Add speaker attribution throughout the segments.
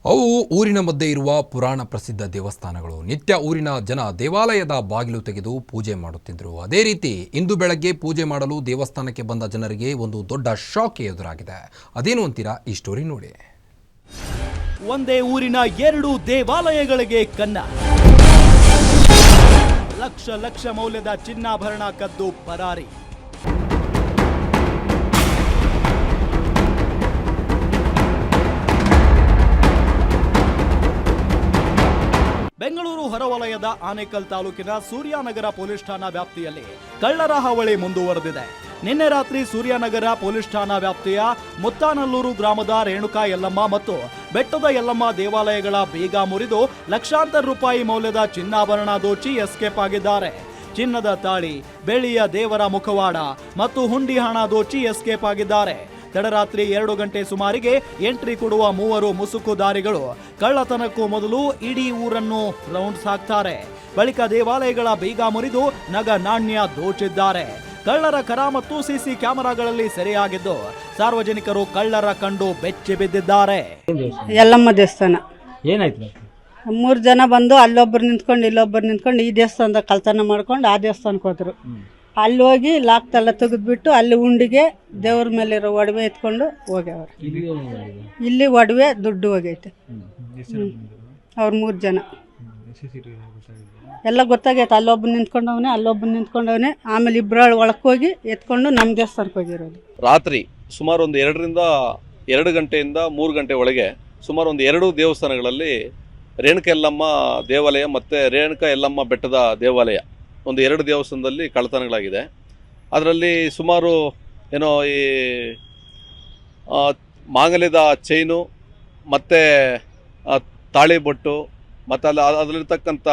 Speaker 1: ಅವು ಊರಿನ ಮಧ್ಯೆ ಇರುವ ಪುರಾಣ ಪ್ರಸಿದ್ಧ ದೇವಸ್ಥಾನಗಳು. ನಿತ್ಯ ಊರಿನ ಜನ ದೇವಾಲಯದ ಬಾಗಿಲು ತೆಗೆದು ಪೂಜೆ ಮಾಡುತ್ತಿದ್ದರು. ಅದೇ ರೀತಿ ಇಂದು ಬೆಳಗ್ಗೆ ಪೂಜೆ ಮಾಡಲು ದೇವಸ್ಥಾನಕ್ಕೆ ಬಂದ ಜನರಿಗೆ ಒಂದು ದೊಡ್ಡ ಶಾಕ್ ಎದುರಾಗಿದೆ. ಅದೇನು ಅಂತೀರಾ? ಈ ಸ್ಟೋರಿ ನೋಡಿ.
Speaker 2: ಒಂದೇ ಊರಿನ ಎರಡು ದೇವಾಲಯಗಳಿಗೆ ಕನ್ನ. ಲಕ್ಷ ಮೌಲ್ಯದ ಚಿನ್ನಾಭರಣ ಕದ್ದು ಪರಾರಿ. ಬೆಂಗಳೂರು ಹೊರವಲಯದ ಆನೇಕಲ್ ತಾಲೂಕಿನ ಸೂರ್ಯನಗರ ಪೊಲೀಸ್ ಠಾಣಾ ವ್ಯಾಪ್ತಿಯಲ್ಲಿ ಕಳ್ಳರ ಹಾವಳಿ ಮುಂದುವರೆದಿದೆ. ನಿನ್ನೆ ರಾತ್ರಿ ಸೂರ್ಯನಗರ ಪೊಲೀಸ್ ಠಾಣಾ ವ್ಯಾಪ್ತಿಯ ಮುತ್ತಾನಲ್ಲೂರು ಗ್ರಾಮದ ರೇಣುಕಾ ಯಲ್ಲಮ್ಮ ಮತ್ತು ಬೆಟ್ಟದ ಯಲ್ಲಮ್ಮ ದೇವಾಲಯಗಳ ಬೀಗ ಮುರಿದು ಲಕ್ಷಾಂತರ ರೂಪಾಯಿ ಮೌಲ್ಯದ ಚಿನ್ನಾಭರಣ ದೋಚಿ ಎಸ್ಕೇಪ್ ಆಗಿದ್ದಾರೆ. ಚಿನ್ನದ ತಾಳಿ, ಬೆಳ್ಳಿಯ ದೇವರ ಮುಖವಾಡ ಮತ್ತು ಹುಂಡಿ ಹಣ ದೋಚಿ ಎಸ್ಕೇಪ್ ಆಗಿದ್ದಾರೆ. ತಡರಾತ್ರಿ 2 ಗಂಟೆ ಸುಮಾರಿಗೆ ಎಂಟ್ರಿ ಕೊಡುವ ಮೂವರು ಮುಸುಕುದಾರಿಗಳು ಕಳ್ಳತನಕ್ಕೂ ಮೊದಲು ಇಡೀ ಊರನ್ನು ರೌಂಡ್ಸ್ ಹಾಕ್ತಾರೆ. ಬಳಿಕ ದೇವಾಲಯಗಳ ಬೀಗ ಮುರಿದು ನಗ ನಾಣ್ಯ ದೋಚಿದ್ದಾರೆ. ಕಳ್ಳರ ಕರ ಮತ್ತು ಸಿಸಿ ಕ್ಯಾಮೆರಾಗಳಲ್ಲಿ ಸೆರೆಯಾಗಿದ್ದು ಸಾರ್ವಜನಿಕರು ಕಳ್ಳರ ಕಂಡು ಬೆಚ್ಚಿ ಬಿದ್ದಿದ್ದಾರೆ.
Speaker 3: ಯಲ್ಲಮ್ಮ ದೇವಸ್ಥಾನ
Speaker 4: ಏನಾಯ್ತು?
Speaker 3: 3 ಜನ ಬಂದು ಅಲ್ಲೊಬ್ಬರು ನಿಂತ್ಕೊಂಡು ಇಲ್ಲೊಬ್ಬರು ನಿಂತ್ಕೊಂಡು ಈ ದೇವಸ್ಥಾನದ ಕಳ್ತನ ಮಾಡ್ಕೊಂಡು ಆ ದೇವಸ್ಥಾನಕ್ಕೆ ಹೋದ್ರು. ಅಲ್ಲಿ ಹೋಗಿ ಲಾಕ್ತೆಲ್ಲ ತೆಗೆದ್ಬಿಟ್ಟು ಅಲ್ಲಿ ಉಂಡಿಗೆ ದೇವ್ರ ಮೇಲಿರೋ ಒಡವೆ ಎತ್ಕೊಂಡು ಹೋಗ್ಯವ್ರು. ಇಲ್ಲಿ ಒಡವೆ ದುಡ್ಡು ಹೋಗೈತೆ. ಅವ್ರು 3 ಜನ ಎಲ್ಲ ಗೊತ್ತಾಗೈತೆ. ಅಲ್ಲೊಬ್ಬರು ನಿಂತ್ಕೊಂಡವನೆ ಆಮೇಲೆ ಇಬ್ಬರು ಒಳಕ್ಕೆ ಹೋಗಿ ಎತ್ಕೊಂಡು ನಮ್ಮ ದೇವಸ್ಥಾನಕ್ಕೆ ಹೋಗಿರೋದು.
Speaker 5: ರಾತ್ರಿ ಸುಮಾರು ಒಂದು 2 ಗಂಟೆಯಿಂದ 3 ಗಂಟೆ ಒಳಗೆ ಸುಮಾರು ಒಂದು 2 ದೇವಸ್ಥಾನಗಳಲ್ಲಿ ರೇಣುಕಾ ಯಲ್ಲಮ್ಮ ದೇವಾಲಯ ಮತ್ತು ರೇಣುಕಾ ಯಲ್ಲಮ್ಮ ಬೆಟ್ಟದ ದೇವಾಲಯ ಒಂದು 2 ದೇವಸ್ಥಾನದಲ್ಲಿ ಕಳ್ಳತನಗಳಾಗಿದೆ. ಅದರಲ್ಲಿ ಸುಮಾರು ಏನೋ ಈ ಮಾಂಗಲ್ಯದ ಚೈನು ಮತ್ತು ತಾಳಿ ಬೊಟ್ಟು ಮತ್ತು ಅದರಲ್ಲಿರ್ತಕ್ಕಂಥ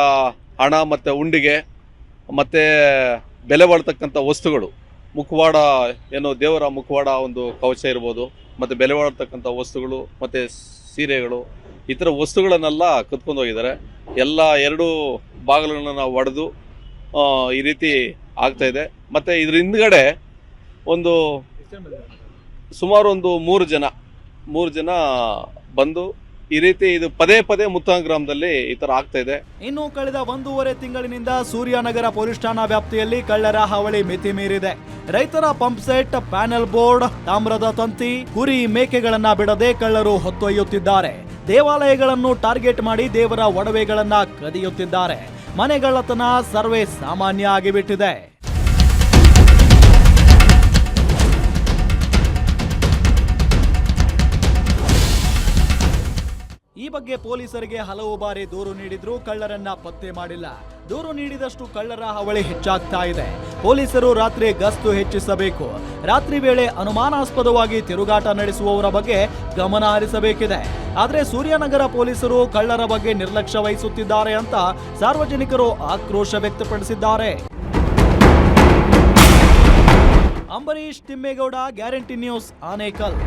Speaker 5: ಹಣ ಮತ್ತು ಉಂಡಿಗೆ ಮತ್ತು ಬೆಲೆ ಬಾಳ್ತಕ್ಕಂಥ ವಸ್ತುಗಳು, ಮುಖವಾಡ, ಏನೋ ದೇವರ ಮುಖವಾಡ ಒಂದು ಕವಚ ಇರ್ಬೋದು, ಮತ್ತು ಬೆಲೆ ಬಾಳ್ತಕ್ಕಂಥ ವಸ್ತುಗಳು ಮತ್ತು ಸೀರೆಗಳು, ಈ ಥರ ವಸ್ತುಗಳನ್ನೆಲ್ಲ ಕತ್ಕೊಂಡು ಹೋಗಿದ್ದಾರೆ. ಎಲ್ಲ 2 ಬಾಗಿಲುಗಳನ್ನ ಒಡೆದು ಈ ರೀತಿ ಆಗ್ತಾ ಇದೆ. ಮತ್ತು ಇದ್ರ ಹಿಂದ್ಗಡೆ ಒಂದು ಸುಮಾರು ಒಂದು 3 ಜನ ಬಂದು ಈ ರೀತಿ ಇದು ಪದೇ ಮುತ್ತಾನ ಗ್ರಾಮದಲ್ಲಿ ಈ ತರ ಆಗ್ತಾ ಇದೆ.
Speaker 2: ಇನ್ನು ಕಳೆದ 1.5 ತಿಂಗಳಿನಿಂದ ಸೂರ್ಯನಗರ ಪೊಲೀಸ್ ಠಾಣಾ ವ್ಯಾಪ್ತಿಯಲ್ಲಿ ಕಳ್ಳರ ಹಾವಳಿ ಮಿತಿ ಮೀರಿದೆ. ರೈತರ ಪಂಪ್ ಸೆಟ್, ಪ್ಯಾನೆಲ್ ಬೋರ್ಡ್, ತಾಮ್ರದ ತಂತಿ, ಕುರಿ, ಮೇಕೆಗಳನ್ನ ಬಿಡದೆ ಕಳ್ಳರು ಹೊತ್ತೊಯ್ಯುತ್ತಿದ್ದಾರೆ. ದೇವಾಲಯಗಳನ್ನು ಟಾರ್ಗೆಟ್ ಮಾಡಿ ದೇವರ ಒಡವೆಗಳನ್ನ ಕದಿಯುತ್ತಿದ್ದಾರೆ. ಮನೆಗಳ್ಳತನ ಸರ್ವೇ ಸಾಮಾನ್ಯ ಆಗಿಬಿಟ್ಟಿದೆ. ಈ ಬಗ್ಗೆ ಪೊಲೀಸರಿಗೆ ಹಲವು ಬಾರಿ ದೂರು ನೀಡಿದ್ರೂ ಕಳ್ಳರನ್ನ ಪತ್ತೆ ಮಾಡಿಲ್ಲ. ದೂರು ನೀಡಿದಷ್ಟು ಕಳ್ಳರ ಹಾವಳಿ ಹೆಚ್ಚಾಗ್ತಾ ಇದೆ. ಪೊಲೀಸರು ರಾತ್ರಿ ಗಸ್ತು ಹೆಚ್ಚಿಸಬೇಕು. ರಾತ್ರಿ ವೇಳೆ ಅನುಮಾನಾಸ್ಪದವಾಗಿ ತಿರುಗಾಟ ನಡೆಸುವವರ ಬಗ್ಗೆ ಗಮನ ಹರಿಸಬೇಕಿದೆ. ಆದರೆ ಸೂರ್ಯನಗರ ಪೊಲೀಸರು ಕಳ್ಳರ ಬಗ್ಗೆ ನಿರ್ಲಕ್ಷ್ಯ ವಹಿಸುತ್ತಿದ್ದಾರೆ ಅಂತ ಸಾರ್ವಜನಿಕರು ಆಕ್ರೋಶ ವ್ಯಕ್ತಪಡಿಸಿದ್ದಾರೆ. Ambareesh Thimmegowda, guarantee news, Anekal.